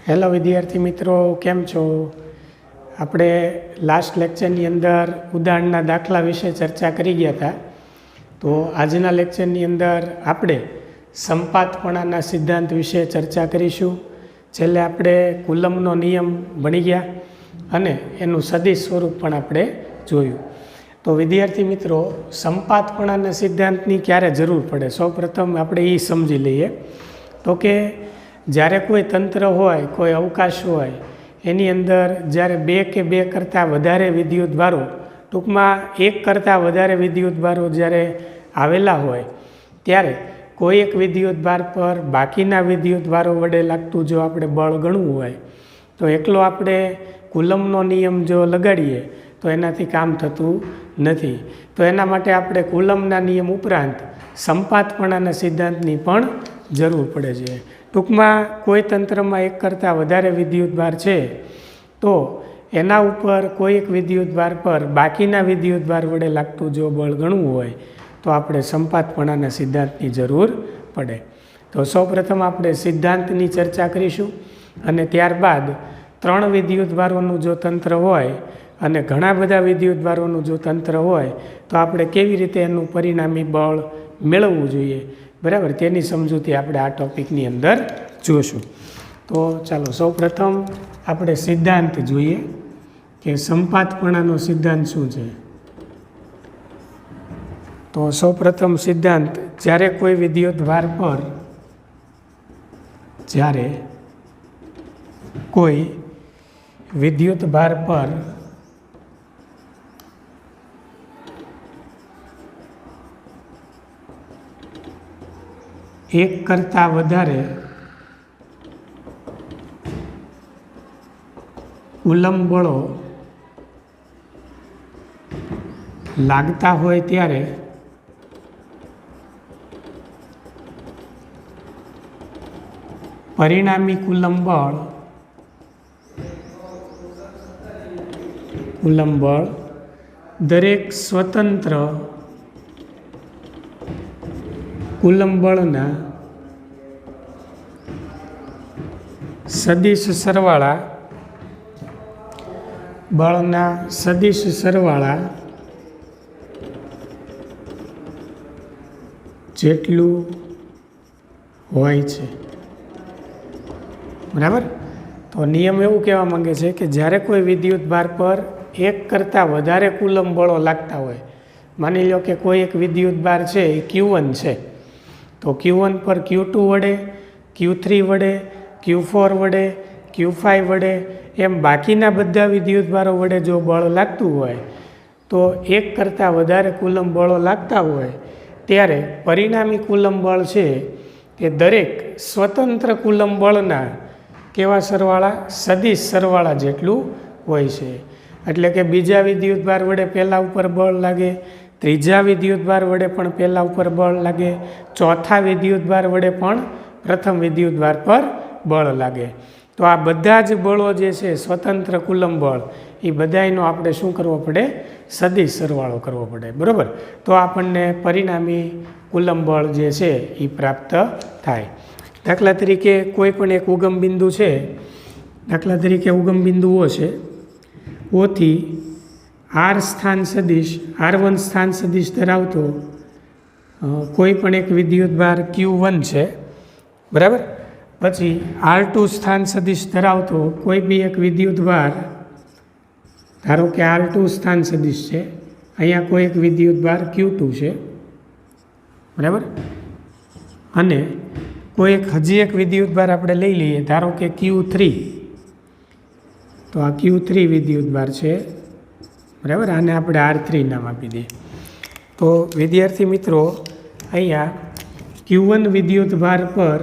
Hello વિદ્યાર્થી મિત્રો, કેમ છો? આપણે લાસ્ટ લેક્ચરની અંદર ઉદાહરણના દાખલા વિશે ચર્ચા કરી ગયા હતા. તો આજના લેક્ચરની અંદર આપણે સંપાતપણાના સિદ્ધાંત વિશે ચર્ચા કરીશું. છેલ્લે આપણે કુલમનો નિયમ ભણી ગયા અને એનું સદિશ સ્વરૂપ પણ આપણે જોયું. તો વિદ્યાર્થી મિત્રો, સંપાતપણાના સિદ્ધાંતની ક્યારે જરૂર પડે, સૌપ્રથમ આપણે એ સમજી લઈએ. તો કે જ્યારે કોઈ તંત્ર હોય, કોઈ અવકાશ હોય, એની અંદર જ્યારે બે કે બે કરતાં વધારે વિદ્યુતભારો, ટૂંકમાં એક કરતાં વધારે વિદ્યુતભારો જ્યારે આવેલા હોય, ત્યારે કોઈ એક વિદ્યુતભાર પર બાકીના વિદ્યુતભારો વડે લાગતું જો આપણે બળ ગણવું હોય, તો એકલો આપણે કુલમનો નિયમ જો લગાડીએ તો એનાથી કામ થતું નથી. તો એના માટે આપણે કુલમના નિયમ ઉપરાંત સંપાતપણાના સિદ્ધાંતની પણ જરૂર પડે છે. ટૂંકમાં કોઈ તંત્રમાં એક કરતાં વધારે વિદ્યુતભાર છે તો એના ઉપર કોઈ એક વિદ્યુતભાર પર બાકીના વિદ્યુતભાર વડે લાગતું જો બળ ગણવું હોય તો આપણે સંપાતપણાના સિદ્ધાંતની જરૂર પડે. તો સૌપ્રથમ આપણે સિદ્ધાંતની ચર્ચા કરીશું અને ત્યારબાદ ત્રણ વિદ્યુતભારોનું જો તંત્ર હોય અને ઘણા બધા વિદ્યુતભારોનું જો તંત્ર હોય તો આપણે કેવી રીતે એનું પરિણામી બળ મેળવવું જોઈએ, બરાબર, તેની સમજૂતી આપણે આ ટૉપિકની અંદર જોઈશું. તો ચાલો સૌપ્રથમ આપણે સિદ્ધાંત જોઈએ કે સંપાતપણાનો સિદ્ધાંત શું છે. તો સૌપ્રથમ સિદ્ધાંત, જ્યારે કોઈ વિદ્યુતભાર પર એક કરતાં વધારે કુલમ બળો લાગતા હોય ત્યારે પરિણામી કુલમ બળ દરેક સ્વતંત્ર કુલમ બળના સદિશ સરવાળા જેટલું હોય છે, બરાબર. તો નિયમ એવું કહેવા માંગે છે કે જ્યારે કોઈ વિદ્યુતભાર પર એક કરતાં વધારે કુલમ બળો લાગતા હોય, માની લો કે કોઈ એક વિદ્યુતભાર છે એ Q1 છે, તો Q1 પર Q2 વડે, Q3 વડે, Q4 વડે, Q5 વડે એમ બાકીના બધા વિદ્યુતભારો વડે જો બળ લાગતું હોય તો એક કરતાં વધારે કુલમ બળો લાગતા હોય ત્યારે પરિણામી કુલમ બળ છે તે દરેક સ્વતંત્ર કુલમ બળના કેવા સરવાળા, સદિશ સરવાળા જેટલું હોય છે. એટલે કે બીજા વિદ્યુતભાર વડે પહેલાં ઉપર બળ લાગે, ત્રીજા વિદ્યુતભાર વડે પણ પહેલાં ઉપર બળ લાગે, ચોથા વિદ્યુતભાર વડે પણ પ્રથમ વિદ્યુતભાર પર બળ લાગે. તો આ બધા જ બળો જે છે સ્વતંત્ર કુલમ બળ, એ બધાનો આપણે શું કરવો પડે, સદિશ સરવાળો કરવો પડે, બરાબર. તો આપણને પરિણામી કુલમ બળ જે છે એ પ્રાપ્ત થાય. દાખલા તરીકે કોઈ પણ એક ઉગમ બિંદુ છે, દાખલા તરીકે ઉગમ બિંદુઓ છે ઓથી R1 સ્થાન સદિશ ધરાવતો કોઈ પણ એક વિદ્યુતભાર Q1 છે, બરાબર. પછી R2 સ્થાન સદિશ ધરાવતો કોઈ બી એક વિદ્યુતભાર, ધારો કે R2 સ્થાન સદિશ છે, અહીંયા કોઈ એક વિદ્યુતભાર Q2 છે, બરાબર. અને કોઈ એક હજી એક વિદ્યુતભાર આપણે લઈ લઈએ, ધારો કે Q3, તો આ Q3 વિદ્યુતભાર છે, બરાબર. આને આપણે R3 નામ આપી દઈએ. તો વિદ્યાર્થી મિત્રો, અહીંયા Q1 વિદ્યુતભાર પર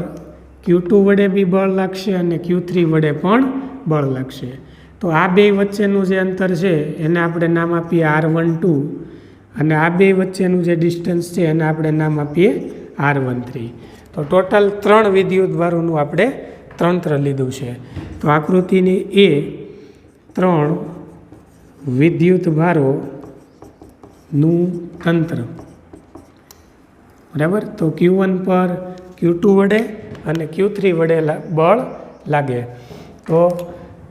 Q2 વડે બી બળ લાગશે અને Q3 વડે પણ બળ લાગશે. તો આ બે વચ્ચેનું જે અંતર છે એને આપણે નામ આપીએ R12 અને આ બે વચ્ચેનું જે ડિસ્ટન્સ છે એને આપણે નામ આપીએ R13. તો ટોટલ 3 વિદ્યુતભારોનું આપણે તંત્ર લીધું છે. તો આકૃતિની એ 3 વિદ્યુતભારોનું તંત્ર, બરાબર. તો Q1 પર Q2 વડે અને Q3 વડે બળ લાગે. તો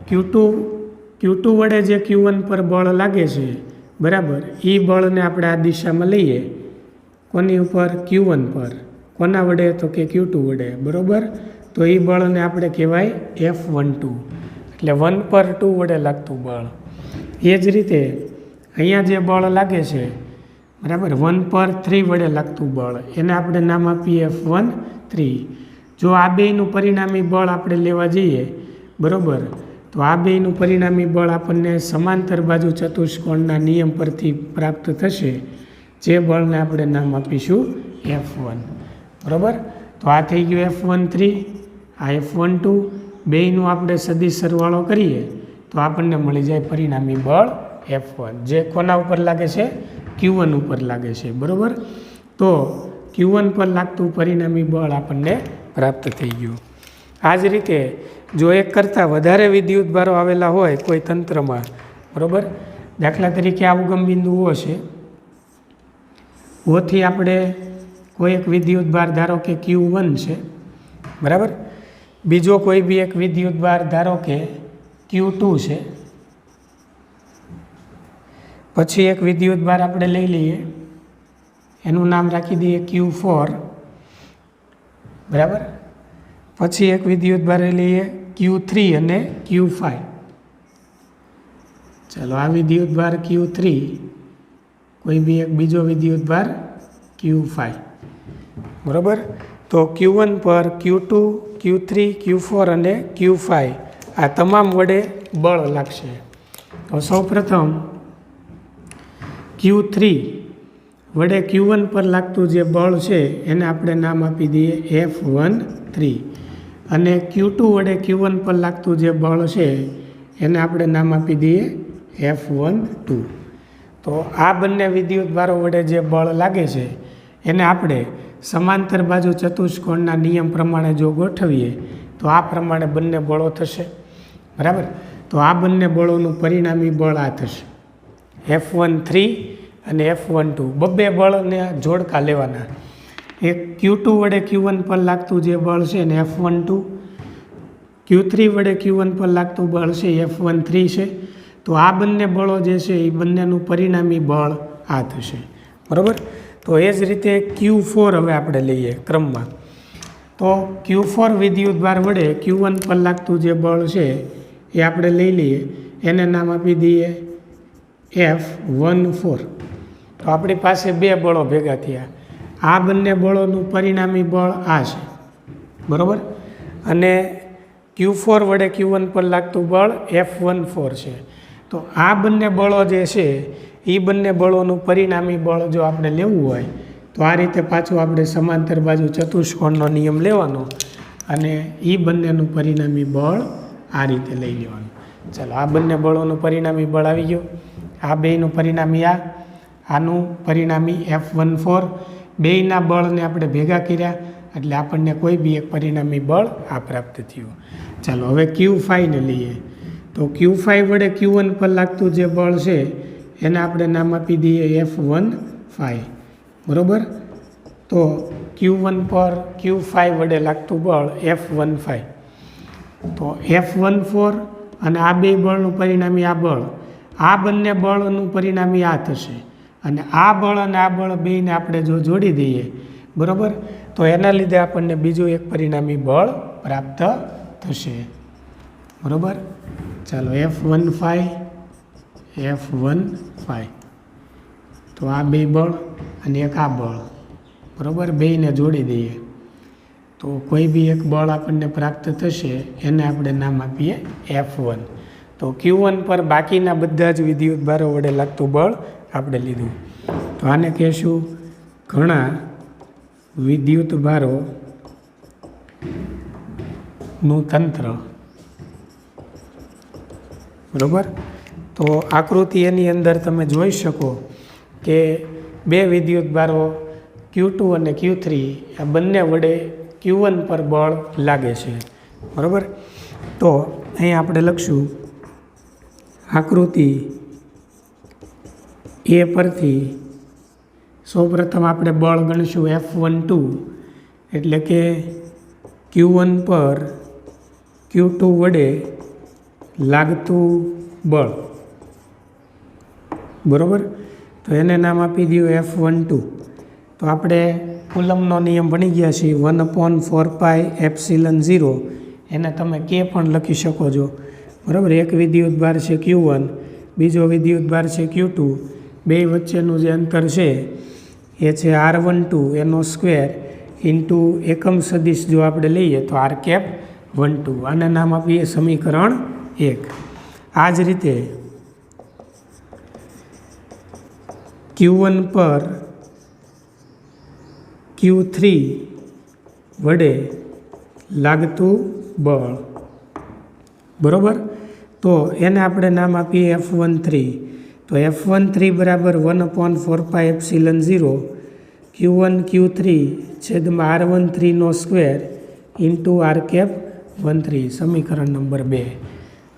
Q2 વડે જે Q1 પર બળ લાગે છે બરાબર, એ બળને આપણે આ દિશામાં લઈએ કોની ઉપર? Q1 પર. કોના વડે? તો કે Q2 વડે બરાબર. તો એ બળને આપણે કહેવાય F12, એટલે 1 પર 2 વડે લાગતું બળ. એ જ રીતે અહીંયા જે બળ લાગે છે બરાબર, 1 પર 3 વડે લાગતું બળ, એને આપણે નામ આપીએ F13. જો આ બેયનું પરિણામી બળ આપણે લેવા જઈએ બરાબર, તો આ બેયનું પરિણામી બળ આપણને સમાંતર બાજુ ચતુષ્કોણના નિયમ પરથી પ્રાપ્ત થશે, જે બળને આપણે નામ આપીશું F1 બરાબર. તો આ થઈ ગયું F13, આ F12, બેયનું આપણે સદિશ સરવાળો કરીએ તો આપણને મળી જાય પરિણામી બળ F1, જે કોના ઉપર લાગે છે? Q1 ઉપર લાગે છે બરાબર. તો Q1 પર લાગતું પરિણામી બળ આપણને પ્રાપ્ત થઈ ગયું. આ જ રીતે જો એક કરતાં વધારે વિદ્યુતભારો આવેલા હોય કોઈ તંત્રમાં બરાબર, દાખલા તરીકે આ ઉગમ બિંદુઓ છે, ઓથી આપણે કોઈ એક વિદ્યુતભાર ધારો કે Q1 છે બરાબર, બીજો કોઈ બી એક વિદ્યુતભાર ધારો કે Q2 છે, પછી એક વિદ્યુતભાર આપણે લઈ લઈએ, એનું નામ રાખી દઈએ Q4 બરાબર. પછી એક વિદ્યુતભાર લઈએ Q3 અને Q5. ચાલો આ વિદ્યુતભાર Q3, કોઈ બી એક બીજો વિદ્યુતભાર Q5 બરાબર. તો Q1 પર Q2, Q3, Q4 અને Q5 આ તમામ વડે બળ લાગશે. તો સૌપ્રથમ Q3 વડે Q1 પર લાગતું જે બળ છે એને આપણે નામ આપી દઈએ F13, અને Q2 વડે Q1 પર લાગતું જે બળ છે એને આપણે નામ આપી દઈએ F12. તો આ બંને વિદ્યુતભારો વડે જે બળ લાગે છે એને આપણે સમાંતર બાજુ ચતુષ્કોણના નિયમ પ્રમાણે જો ગોઠવીએ તો આ પ્રમાણે બંને બળો થશે બરાબર. તો આ બંને બળોનું પરિણામી બળ આ થશે F13 અને F12. બબ્બે બળને જોડકા લેવાના. એક Q2 વડે Q1 પર લાગતું જે બળ છે એને F12, Q3 વડે Q1 પર લાગતું બળ છે F13 છે. તો આ બંને બળો જે છે એ બંનેનું પરિણામી બળ આ થશે બરાબર. તો એ જ રીતે Q4 હવે આપણે લઈએ ક્રમમાં. તો Q4 વિદ્યુતભાર વડે Q1 પર લાગતું જે બળ છે એ આપણે લઈ લઈએ, એને નામ આપી દઈએ F14. તો આપણી પાસે બે બળો ભેગા થયા. આ બંને બળોનું પરિણામી બળ આ છે બરાબર, અને Q4 વડે Q1 પર લાગતું બળ F14 છે. તો આ બંને બળો જે છે એ બંને બળોનું પરિણામી બળ જો આપણે લેવું હોય તો આ રીતે પાછું આપણે સમાંતર બાજુ ચતુષ્કોણનો નિયમ લેવાનો અને એ બંનેનું પરિણામી બળ આ રીતે લઈ લેવાનું. ચાલો આ બંને બળોનું પરિણામી બળ આવી ગયું. આ બેયનું પરિણામી આનું પરિણામી F14. બેયના બળને આપણે ભેગા કર્યા એટલે આપણને કોઈ બી એક પરિણામી બળ આ પ્રાપ્ત થયું. ચાલો હવે Q5 ને લઈએ. તો Q5 વડે Q1 પર લાગતું જે બળ છે એને આપણે નામ આપી દઈએ F15 બરાબર. તો Q1 પર Q5 વડે લાગતું બળ F15. તો F14 અને આ બે બળનું પરિણામી આ બળ, આ બંને બળનું પરિણામી આ થશે, અને આ બળ અને આ બળ બેયને આપણે જો જોડી દઈએ બરાબર, તો એના લીધે આપણને બીજું એક પરિણામી બળ પ્રાપ્ત થશે બરાબર. ચાલો F15. તો આ બે બળ અને એક આ બળ બરાબર, બેયને જોડી દઈએ તો કોઈ બી એક બળ આપણને પ્રાપ્ત થશે, એને આપણે નામ આપીએ F1. તો Q1 પર બાકીના બધા જ વિદ્યુતભારો વડે લાગતું બળ આપણે લીધું. તો આને કહેશું ઘણા વિદ્યુતભારોનું તંત્ર બરાબર. તો આકૃતિ એની અંદર તમે જોઈ શકો કે બે વિદ્યુતભારો Q2 અને Q3 આ બંને વડે Q1 પર બળ લાગે છે બરાબર. તો અહીં આપણે લખશું આકૃતિ એ પરથી સૌપ્રથમ આપણે બળ ગણીશું F12, એટલે કે Q1 પર Q2 વડે લાગતું બળ, બરાબર. તો એને નામ આપી દઉં F12. તો આપણે કુલમનો નિયમ ભણી ગયા છીએ 1/4πε0. એને તમે કે પણ લખી શકો છો, બરાબર. એક વિદ્યુતભાર છે Q1, બીજો વિદ્યુતભાર છે Q2. બે વચ્ચેનું જે અંતર છે એ છે R12 એનો સ્ક્વેર ઇન્ટુ એકમ સદિશ જો આપણે લઈએ તો R⁻12. આને નામ આપીએ સમીકરણ 1. આ જ રીતે Q1 પર Q3 વડે લાગતું બળ, બરાબર. તો એને આપણે નામ આપીએ F13. તો F13 બરાબર 1/4πε0 Q1 Q3 છેદમાં R13નો સ્ક્વેર ઇન્ટુ R⁻13, સમીકરણ નંબર 2.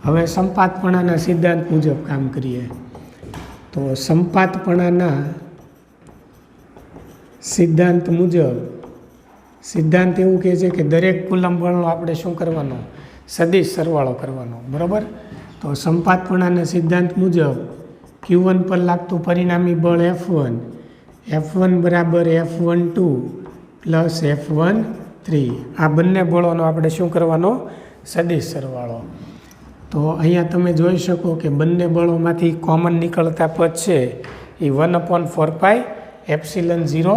હવે સંપાતપણાના સિદ્ધાંત મુજબ કામ કરીએ. તો સંપાતપણાના સિદ્ધાંત મુજબ સિદ્ધાંત એવું કહે છે કે દરેક કુલમ બળનો આપણે શું કરવાનો? સદિશ સરવાળો કરવાનો, બરાબર. તો સંપાતપણાના સિદ્ધાંત મુજબ Q1 પર લાગતું પરિણામી બળ F1 બરાબર F12 પ્લસ F13. આ બંને બળોનો આપણે શું કરવાનો? સદિશ સરવાળો. તો અહીંયા તમે જોઈ શકો કે બંને બળોમાંથી કોમન નીકળતા પદ છે એ 1/4πε0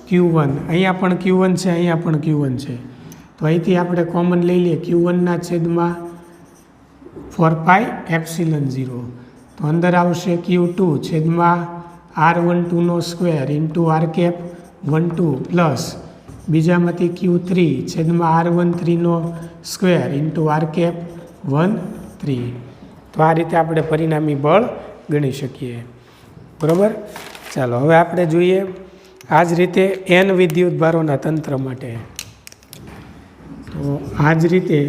Q1. અહીંયા પણ Q1 છે, અહીંયા પણ Q1 છે. તો અહીંથી આપણે કોમન લઈ લઈએ Q1ના છેદમાં 4πε0. તો અંદર આવશે Q2 છેદમાં R12નો સ્ક્વેર ઇન્ટુ R⁻12 પ્લસ બીજામાંથી Q3 છેદમાં R13નો સ્ક્વેર ઇન્ટુ R⁻13. તો આ રીતે આપણે પરિણામી બળ ગણી શકીએ, બરાબર. ચાલો હવે આપણે જોઈએ આ જ રીતે n વિદ્યુતભારોના તંત્ર માટે. તો આ જ રીતે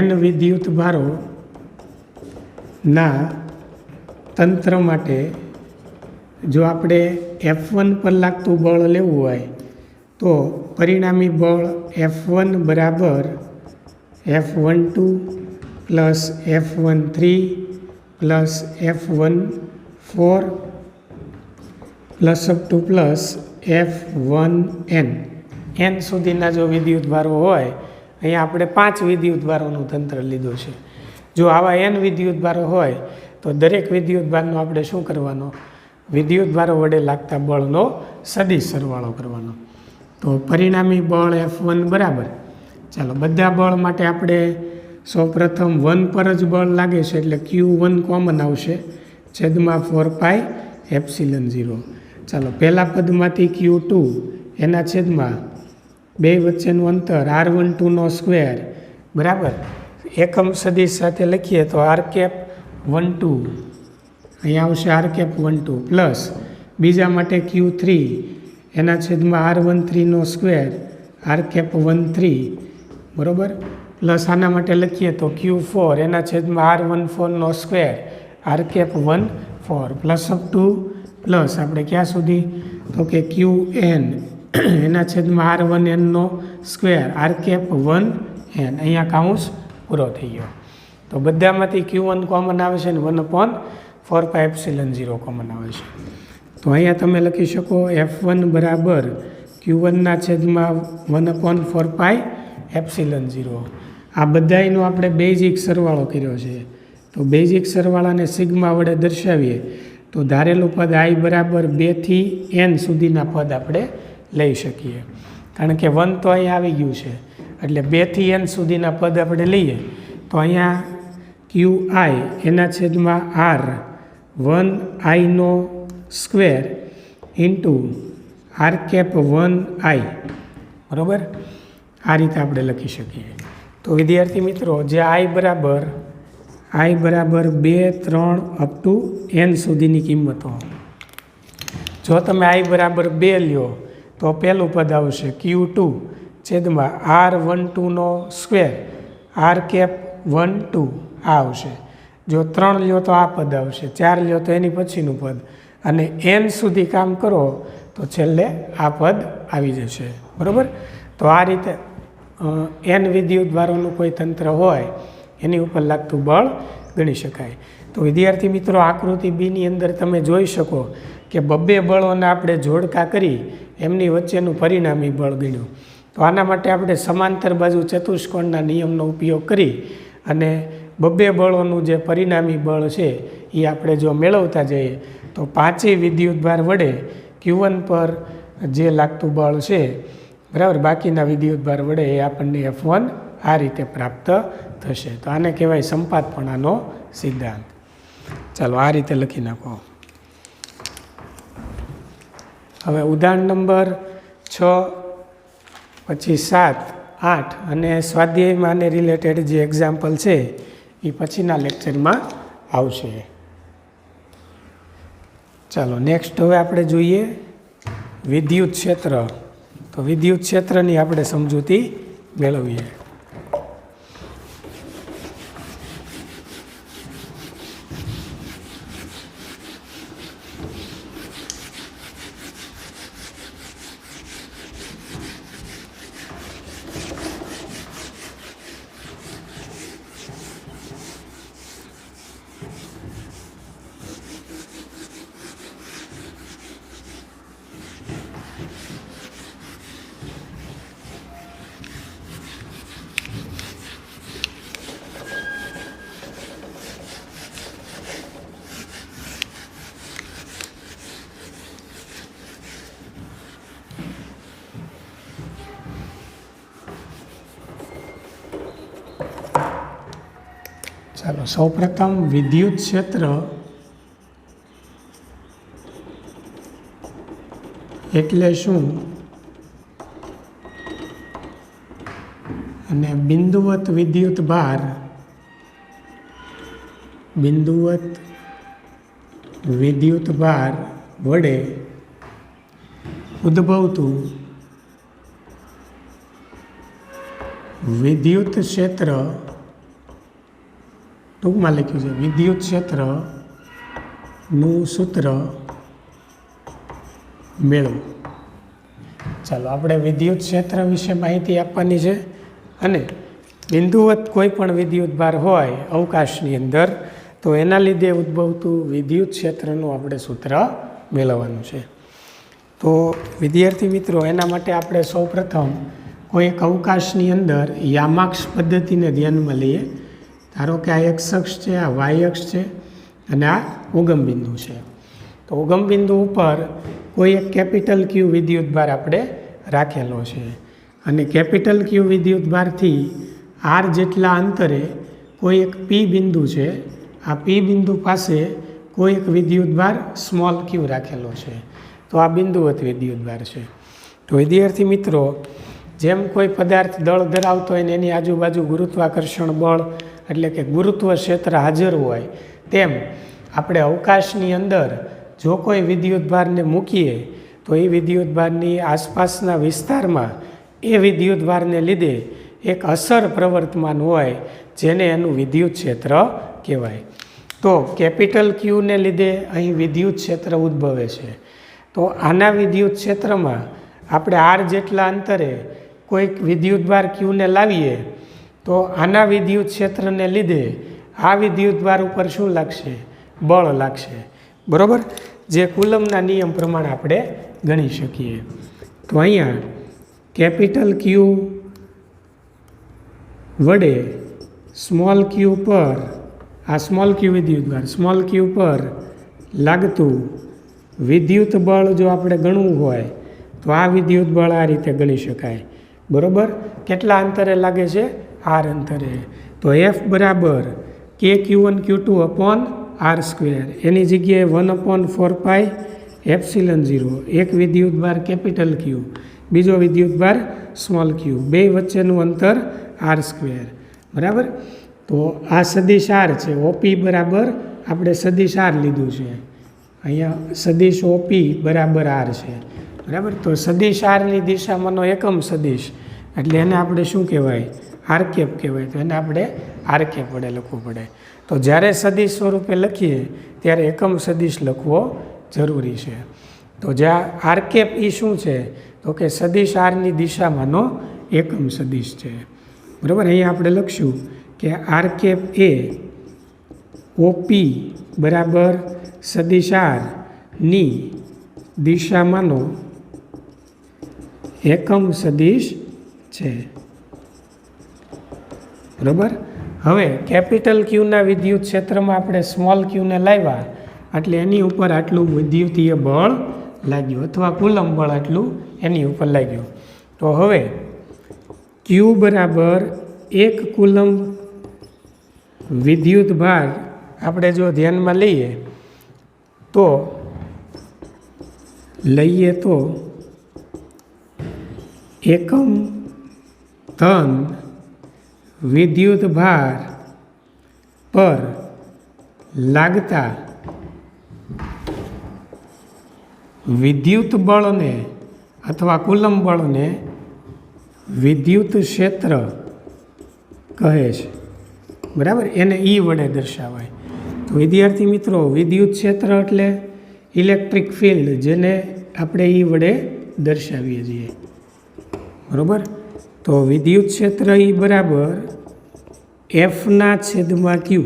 n વિદ્યુતભારોના તંત્ર માટે જો આપણે F1 પર લાગતું બળ લેવું હોય તો પરિણામી બળ F1 બરાબર F12 plus F13 plus F14 plus up to plus F1n. n સુધીના જો વિદ્યુતભારો હોય, અહીંયા આપણે 5 વિદ્યુતભારોનું તંત્ર લીધું છે. જો આવા n વિદ્યુતભારો હોય તો દરેક વિદ્યુતભારનો આપણે શું કરવાનો? વિદ્યુતભારો વડે લાગતા બળનો સદિશ સરવાળો કરવાનો. તો પરિણામી બળ F1 બરાબર, ચાલો બધા બળ માટે આપણે સૌપ્રથમ 1 પર જ બળ લાગે છે એટલે Q1 કોમન આવશે છેદમાં 4πε0. ચાલો પહેલા પદમાંથી Q2 એના છેદમાં બે વચ્ચેનું અંતર R12નો સ્ક્વેર, બરાબર. એકમ સદિશ સાથે લખીએ તો R⁻12, અહીંયા આવશે R⁻12 પ્લસ બીજા માટે Q3 એના છેદમાં R13નો સ્ક્વેર R⁻13, બરાબર. પ્લસ આના માટે લખીએ તો Q4 એના છેદમાં R14નો square R⁻14 plus up to plus આપણે ક્યાં સુધી? તો કે Qn એના છેદમાં R1nનો સ્ક્વેર R⁻1n. અહીંયા કાઉન્સ પૂરો થઈ ગયો. તો બધામાંથી Q1 કોમન આવે છે ને 1/4πε0 કોમન આવે છે. તો અહીંયા તમે લખી શકો F1 બરાબર Q1ના છેદમાં 1/4πε0. આ બધાયનો આપણે બેઝિક સરવાળો કર્યો છે. તો બેઝિક સરવાળાને સિગ્મા વડે દર્શાવીએ તો ધારેલું પદ I બરાબર 2 થી n સુધીના પદ આપણે લઈ શકીએ. કારણ કે 1 તો અહીંયા આવી ગયું છે એટલે 2 થી n સુધીના પદ આપણે લઈએ તો અહીંયા QI એના છેદમાં R1iનો સ્ક્વેર ઇન્ટુ R⁻1i, બરાબર. આ રીતે આપણે લખી શકીએ. તો વિદ્યાર્થી મિત્રો જે I બરાબર 2, 3 અપ ટુ n સુધીની કિંમતો, જો તમે I બરાબર 2 લ્યો તો પહેલું પદ આવશે Q2 છેદમાં R12નો સ્ક્વેર R⁻12 આ આવશે. જો 3 લ્યો તો આ પદ આવશે, 4 લ્યો તો એની પછીનું પદ, અને n સુધી કામ કરો તો છેલ્લે આ પદ આવી જશે, બરાબર. તો આ રીતે એન વિદ્યુતભારોનું કોઈ તંત્ર હોય એની ઉપર લાગતું બળ ગણી શકાય. તો વિદ્યાર્થી મિત્રો, આકૃતિ બીની અંદર તમે જોઈ શકો કે બબ્બે બળોને આપણે જોડકા કરી એમની વચ્ચેનું પરિણામી બળ ગણ્યું. તો આના માટે આપણે સમાંતર બાજુ ચતુષ્કોણના નિયમનો ઉપયોગ કરી અને બબ્બે બળોનું જે પરિણામી બળ છે એ આપણે જો મેળવતા જઈએ તો પાંચેય વિદ્યુતભાર વડે Q1 પર જે લાગતું બળ છે, બરાબર, બાકીના વિદ્યુતભાર વડે એ આપણને F1 આ રીતે પ્રાપ્ત થશે. તો આને કહેવાય સંપાતપણાનો સિદ્ધાંત. ચાલો આ રીતે લખી નાખો. હવે ઉદાહરણ નંબર 6, પછી 7, 8 અને સ્વાધ્યાયમાં આને રિલેટેડ જે એક્ઝામ્પલ છે એ પછીના લેક્ચરમાં આવશે. ચાલો નેક્સ્ટ હવે આપણે જોઈએ વિદ્યુત ક્ષેત્ર. તો વિદ્યુત ક્ષેત્રની આપણે સમજૂતી મેળવીએ. ચાલો સૌપ્રથમ વિદ્યુત ક્ષેત્ર એટલે શું અને બિંદુવત વિદ્યુત ભાર વડે ઉદ્ભવતું વિદ્યુત ક્ષેત્ર, ટૂંકમાં લખ્યું છે વિદ્યુત ક્ષેત્રનું સૂત્ર મેળવો. ચાલો આપણે વિદ્યુત ક્ષેત્ર વિશે માહિતી આપવાની છે અને બિંદુવત કોઈ પણ વિદ્યુત ભાર હોય અવકાશની અંદર તો એના લીધે ઉદ્ભવતું વિદ્યુત ક્ષેત્રનું આપણે સૂત્ર મેળવવાનું છે. તો વિદ્યાર્થી મિત્રો, એના માટે આપણે સૌપ્રથમ કોઈ એક અવકાશની અંદર યામાક્ષ પદ્ધતિને ધ્યાનમાં લઈએ. ધારો કે આ એક્સ અક્ષ છે, આ વાય અક્ષ છે અને આ ઉગમ બિંદુ છે. તો ઉગમ બિંદુ ઉપર કોઈ એક કેપિટલ ક્યુ વિદ્યુતભાર આપણે રાખેલો છે અને કેપિટલ ક્યુ વિદ્યુતભારથી આર જેટલા અંતરે કોઈ એક પી બિંદુ છે. આ પી બિંદુ પાસે કોઈ એક વિદ્યુતભાર સ્મોલ ક્યુ રાખેલો છે. તો આ બિંદુવત વિદ્યુતભાર છે. તો વિદ્યાર્થી મિત્રો, જેમ કોઈ પદાર્થ દળ ધરાવતો હોય ને એની આજુબાજુ ગુરુત્વાકર્ષણ બળ એટલે કે ગુરુત્વ ક્ષેત્ર હાજર હોય, તેમ આપણે અવકાશની અંદર જો કોઈ વિદ્યુતભારને મૂકીએ તો એ વિદ્યુતભારની આસપાસના વિસ્તારમાં એ વિદ્યુતભારને લીધે એક અસર પ્રવર્તમાન હોય જેને એનું વિદ્યુત ક્ષેત્ર કહેવાય. તો કેપિટલ ક્યુને લીધે અહીં વિદ્યુત ક્ષેત્ર ઉદ્ભવે છે. તો આના વિદ્યુત ક્ષેત્રમાં આપણે આર જેટલા અંતરે કોઈક વિદ્યુતભાર ક્યુને લાવીએ તો આના વિદ્યુત ક્ષેત્રને લીધે આ વિદ્યુતભાર ઉપર શું લાગશે? બળ લાગશે. બરાબર, જે કુલમના નિયમ પ્રમાણે આપણે ગણી શકીએ. તો અહીંયા કેપિટલ ક્યુ વડે સ્મોલ ક્યુ પર, આ સ્મોલ ક્યુ વિદ્યુતભાર, સ્મોલ ક્યુ પર લાગતું વિદ્યુત બળ જો આપણે ગણવું હોય તો આ વિદ્યુત બળ આ રીતે ગણી શકાય. બરાબર, કેટલા અંતરે લાગે છે? આર અંતરે. તો એફ બરાબર કે Q1 Q2 upon R square, એની જગ્યાએ 1/4π એપ્સિલન 0. એક વિદ્યુતભાર કેપિટલ ક્યુ, બીજો વિદ્યુતભાર સ્મોલ ક્યુ, બે વચ્ચેનું અંતર આર સ્ક્વેર. બરાબર, તો આ સદિશ આર છે. ઓપી બરાબર આપણે સદિશ આર લીધું છે, અહીંયા સદિશ ઓપી બરાબર આર છે. બરાબર, તો સદિશ આરની દિશામાંનો એકમ સદિશ એટલે એને આપણે શું કહેવાય? આર કેપ કહેવાય. તો એને આપણે આર કેપ વડે લખવું પડે. તો જ્યારે સદિશ સ્વરૂપે લખીએ ત્યારે એકમ સદિશ લખવો જરૂરી છે. તો જ્યાં આર કેપ એ શું છે તો કે સદિશ આરની દિશામાંનો એકમ સદિશ છે, બરાબર. અહીંયા આપણે લખશું કે આર કેપ એ ઓપી બરાબર સદિશ આરની દિશામાંનો એકમ સદિશ છે, બરાબર. હવે કેપિટલ ક્યુના વિદ્યુત ક્ષેત્રમાં આપણે સ્મોલ ક્યુને લાવ્યા એટલે એની ઉપર આટલું વિદ્યુતીય બળ લાગ્યું અથવા કુલમ બળ આટલું એની ઉપર લાગ્યું. તો હવે ક્યુ બરાબર 1 કુલમ વિદ્યુત ભાર આપણે જો ધ્યાનમાં લઈએ તો એકમ ધન વિદ્યુત ભાર પર લાગતા વિદ્યુત બળને અથવા કુલમ બળને વિદ્યુત ક્ષેત્ર કહે છે, બરાબર. એને ઈ વડે દર્શાવાય. તો વિદ્યાર્થી મિત્રો, વિદ્યુત ક્ષેત્ર એટલે ઇલેક્ટ્રિક ફિલ્ડ, જેને આપણે ઈ વડે દર્શાવીએ છીએ, બરાબર. તો વિદ્યુત ક્ષેત્ર ઈ બરાબર એફના છેદમાં ક્યુ.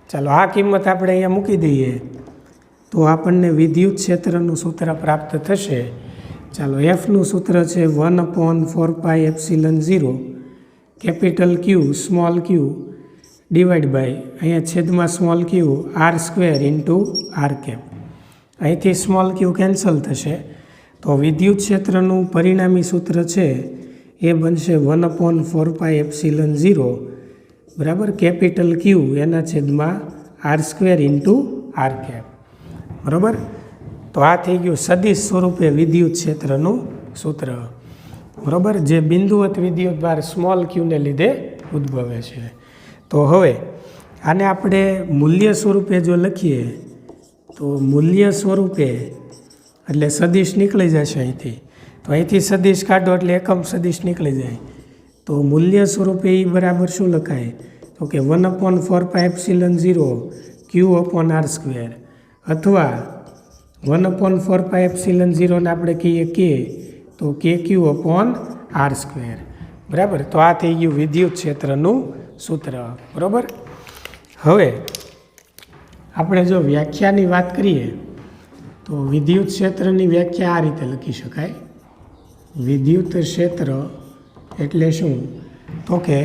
ચાલો આ કિંમત આપણે અહીંયા મૂકી દઈએ તો આપણને વિદ્યુત ક્ષેત્રનું સૂત્ર પ્રાપ્ત થશે. ચાલો, એફનું સૂત્ર છે 1/4πε0 capital Q small Q divide by અહીંયા છેદમાં small Q r² into R cap. અહીંથી સ્મોલ ક્યુ કેન્સલ થશે તો વિદ્યુત ક્ષેત્રનું પરિણામી સૂત્ર છે એ બનશે 1/4πε0 બરાબર કેપિટલ ક્યુ એના છેદમાં r² ઇન્ટુ આર કેપ, બરાબર. તો આ થઈ ગયું સદિશ સ્વરૂપે વિદ્યુત ક્ષેત્રનું સૂત્ર, બરાબર, જે બિંદુવત વિદ્યુત ભાર સ્મોલ ક્યુને લીધે ઉદ્ભવે છે. તો હવે આને આપણે મૂલ્ય સ્વરૂપે જો લખીએ તો મૂલ્ય સ્વરૂપે એટલે સદિશ નીકળી જશે અહીંથી. તો અહીંથી સદિશ કાઢો એટલે એકમ સદિશ નીકળી જાય. તો મૂલ્ય સ્વરૂપે એ બરાબર શું લખાય તો કે 1/4πε0 Q/r² અથવા 1/4πε0 ને આપણે કહીએ કે તો KQ/r², બરાબર. તો આ થઈ ગયું વિદ્યુત ક્ષેત્રનું સૂત્ર, બરાબર. હવે આપણે જો વ્યાખ્યાની વાત કરીએ તો વિદ્યુત ક્ષેત્રની વ્યાખ્યા આ રીતે લખી શકાય. વિદ્યુત ક્ષેત્ર એટલે શું તો કે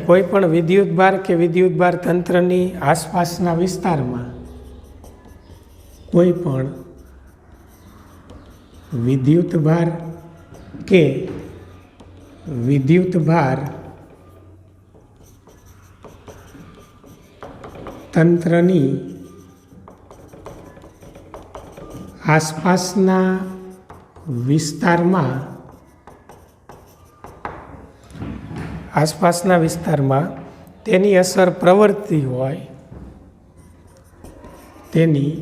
કોઈ પણ વિદ્યુત ભાર કે વિદ્યુત ભાર તંત્રની આસપાસના વિસ્તારમાં કોઈ પણ વિદ્યુત ભાર કે વિદ્યુત ભાર તંત્રની આસપાસના વિસ્તારમાં તેની અસર પ્રવર્તતી હોય, તેની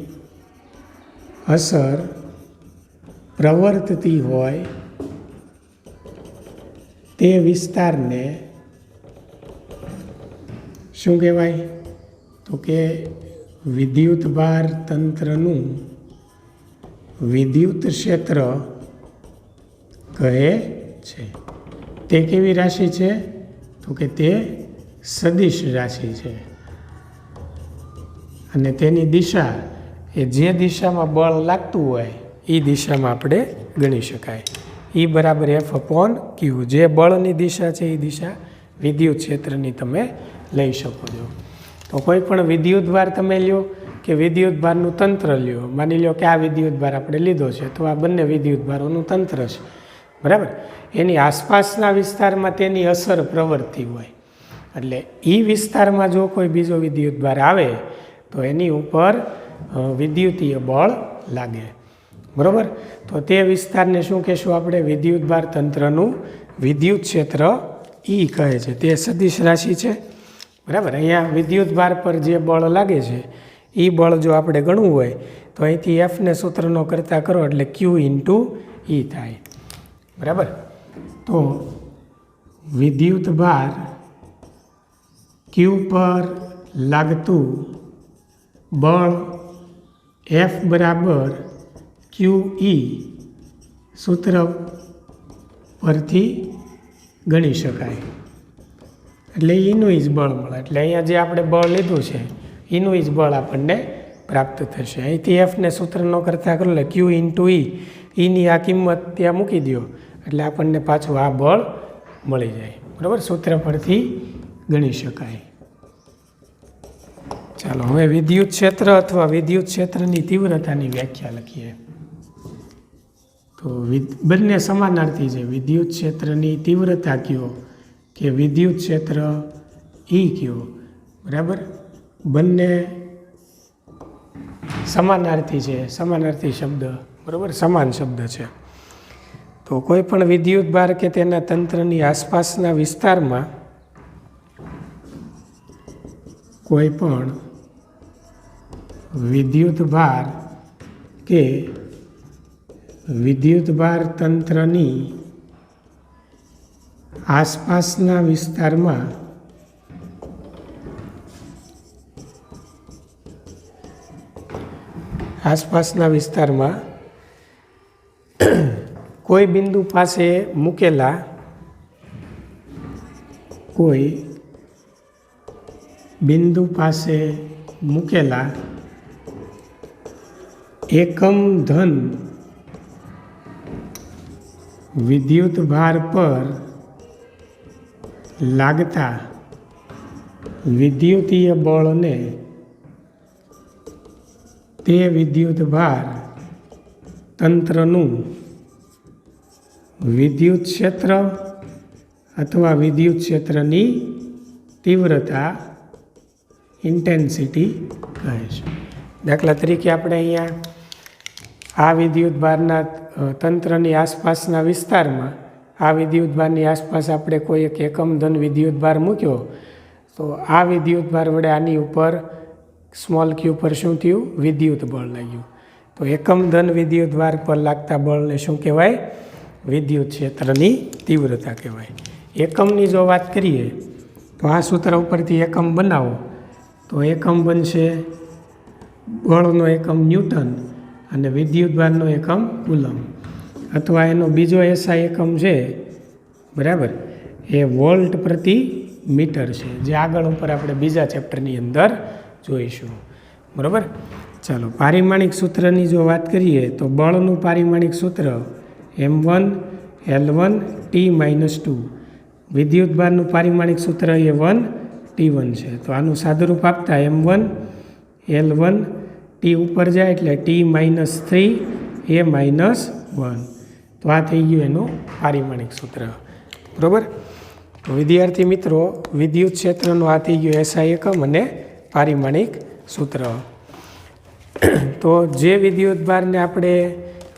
અસર પ્રવર્તતી હોય તે વિસ્તારને શું કહેવાય તો કે વિદ્યુત ભાર તંત્રનું વિદ્યુત ક્ષેત્ર કહે છે. તે કેવી રાશિ છે તો કે તે સદિશ રાશિ છે અને તેની દિશા એ જે દિશામાં બળ લાગતું હોય એ દિશામાં આપણે ગણી શકાય. E બરાબર F/Q. જે બળની દિશા છે એ દિશા વિદ્યુત ક્ષેત્રની તમે લઈ શકો છો. તો કોઈ પણ વિદ્યુત ભાર તમે લ્યો કે વિદ્યુત ભારનું તંત્ર લ્યો, માની લો કે આ વિદ્યુત ભાર આપણે લીધો છે તો આ બંને વિદ્યુત ભારોનું તંત્ર છે, બરાબર. એની આસપાસના વિસ્તારમાં તેની અસર પ્રવર્તી હોય એટલે એ વિસ્તારમાં જો કોઈ બીજો વિદ્યુત ભાર આવે તો એની ઉપર વિદ્યુતીય બળ લાગે, બરાબર. તો તે વિસ્તારને શું કહેશું આપણે વિદ્યુત ભાર તંત્રનું વિદ્યુત ક્ષેત્ર E કહે છે. તે સદિશ રાશિ છે, બરાબર. અહીંયા વિદ્યુત ભાર પર જે બળ લાગે છે એ બળ જો આપણે ગણવું હોય તો અહીંથી Fને સૂત્રનો કરતા કરો એટલે Q × E થાય, બરાબર. તો વિદ્યુત ભાર Q પર લાગતું બળ એફ બરાબર ક્યુ ઈ સૂત્ર પરથી ગણી શકાય. એટલે એનું જ બળ મળે. એટલે અહીંયા જે આપણે બળ લીધું છે એનું જ બળ આપણને પ્રાપ્ત થશે. અહીંથી એફને સૂત્ર ન કરતાં કરો એટલે ક્યુ ઇન્ટુ ઈ, ઈની આ કિંમત ત્યાં મૂકી દો એટલે આપણને પાછું આ બળ મળી જાય. બરાબર, સૂત્ર પરથી ગણી શકાય. ચાલો હવે વિદ્યુત ક્ષેત્ર અથવા વિદ્યુત ક્ષેત્રની તીવ્રતાની વ્યાખ્યા લખીએ. તો બંને સમાનાર્થી છે. વિદ્યુત ક્ષેત્રની તીવ્રતા કયો કે વિદ્યુત ક્ષેત્ર ઈ કયો. બરાબર, બંને સમાનાર્થી છે. સમાનાર્થી શબ્દ બરાબર સમાન શબ્દ છે. તો કોઈ પણ વિદ્યુત ભાર કે તેના તંત્રની આસપાસના વિસ્તારમાં કોઈ પણ વિદ્યુત ભાર કે વિદ્યુત ભાર તંત્રની આસપાસના વિસ્તારમાં કોઈ બિંદુ પાસે મૂકેલા એકમ ધન વિદ્યુત ભાર પર લાગતા વિદ્યુતીય બળને તે વિદ્યુત ભાર તંત્રનું વિદ્યુત ક્ષેત્ર અથવા વિદ્યુત ક્ષેત્રની તીવ્રતા ઇન્ટેન્સિટી કહે છે. દાખલા તરીકે આપણે અહીંયા આ વિદ્યુત ભારના તંત્રની આસપાસના વિસ્તારમાં આ વિદ્યુત ભારની આસપાસ આપણે કોઈ એક એકમ ધન વિદ્યુત ભાર મૂક્યો તો આ વિદ્યુત ભાર વડે આની ઉપર સ્મોલ ક્યુ પર શું થયું? વિદ્યુત બળ લાગ્યું. તો એકમ ધન વિદ્યુત ભાર પર લાગતા બળને શું કહેવાય? વિદ્યુત ક્ષેત્રની તીવ્રતા કહેવાય. એકમની જો વાત કરીએ તો આ સૂત્ર ઉપરથી એકમ બનાવો તો એકમ બનશે બળનો એકમ ન્યૂટન અને વિદ્યુત ભારનો એકમ કુલમ, અથવા એનો બીજો એસઆઈ એકમ છે બરાબર એ વોલ્ટ પ્રતિ મીટર છે, જે આગળ ઉપર આપણે બીજા ચેપ્ટરની અંદર જોઈશું. બરાબર, ચાલો પારિમાણિક સૂત્રની જો વાત કરીએ તો બળનું પારિમાણિક સૂત્ર M1 L1 T-2, વિદ્યુત ભારનું પારિમાણિક સૂત્ર A1 T1 છે. તો આનું સાદુરૂપ આપતા M1 L1 T ઉપર જાય એટલે T-3 A-1. તો આ થઈ ગયું એનું પારિમાણિક સૂત્ર. બરાબર, તો વિદ્યાર્થી મિત્રો વિદ્યુત ક્ષેત્રનો આ થઈ ગયો એસઆઈ એકમ અને પારિમાણિક સૂત્ર. તો જે વિદ્યુત ભારને આપણે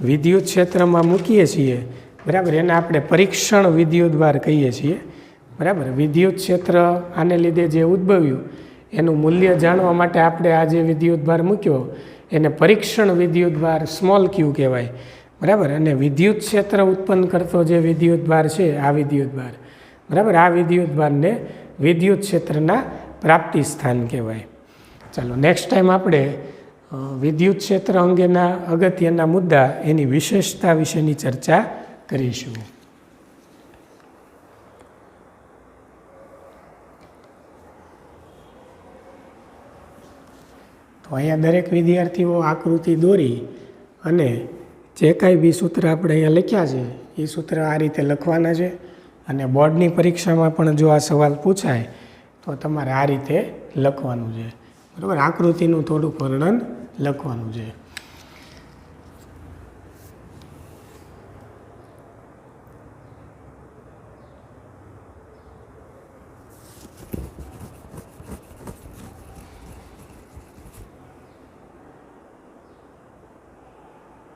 વિદ્યુત ક્ષેત્રમાં મૂકીએ છીએ બરાબર એને આપણે પરીક્ષણ વિદ્યુત ભાર કહીએ છીએ. બરાબર, વિદ્યુત ક્ષેત્ર આને લીધે જે ઉદ્ભવ્યું એનું મૂલ્ય જાણવા માટે આપણે આ જે વિદ્યુત ભાર મૂક્યો એને પરીક્ષણ વિદ્યુત ભાર સ્મોલ ક્યુ કહેવાય. બરાબર, અને વિદ્યુત ક્ષેત્ર ઉત્પન્ન કરતો જે વિદ્યુત ભાર છે આ વિદ્યુત ભાર બરાબર આ વિદ્યુત ભારને વિદ્યુત ક્ષેત્રના પ્રાપ્તિ સ્થાન કહેવાય. ચાલો નેક્સ્ટ ટાઈમ આપણે વિદ્યુત ક્ષેત્ર અંગેના અગત્યના મુદ્દા એની વિશેષતા વિશેની ચર્ચા કરીશું. તો અહીંયા દરેક વિદ્યાર્થીઓ આકૃતિ દોરી અને જે કાંઈ બી સૂત્ર આપણે અહીંયા લખ્યા છે એ સૂત્ર આ રીતે લખવાના છે, અને બોર્ડની પરીક્ષામાં પણ જો આ સવાલ પૂછાય તો તમારે આ રીતે લખવાનું છે. બરાબર, આકૃતિનું થોડુંક વર્ણન લખવાનું છે.